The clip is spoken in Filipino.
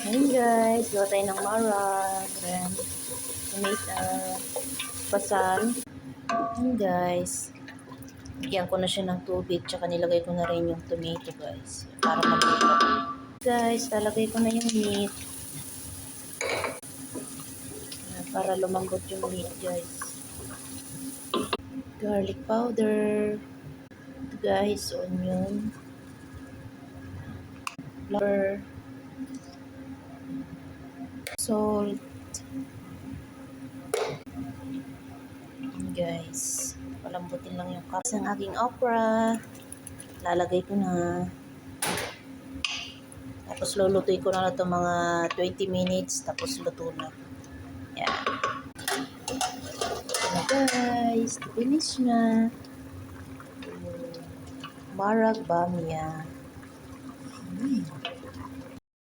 Ayun guys, gawa tayo ng marag, tomato, basal. Ayun guys, bigyan ko na siya ng tubig, tsaka nilagay ko na rin yung tomato guys, para maluto. Guys, lalagay ko na yung meat. Para lumambot yung meat guys. Garlic powder. Ito guys, onion. Flour. Salt. Guys, palambutin lang yung cups ng aking okra. Lalagay ko na. Tapos lulutuin ko na ito mga 20 minutes. Tapos luto na. Yan. Yan guys, finish na. Marag bamia.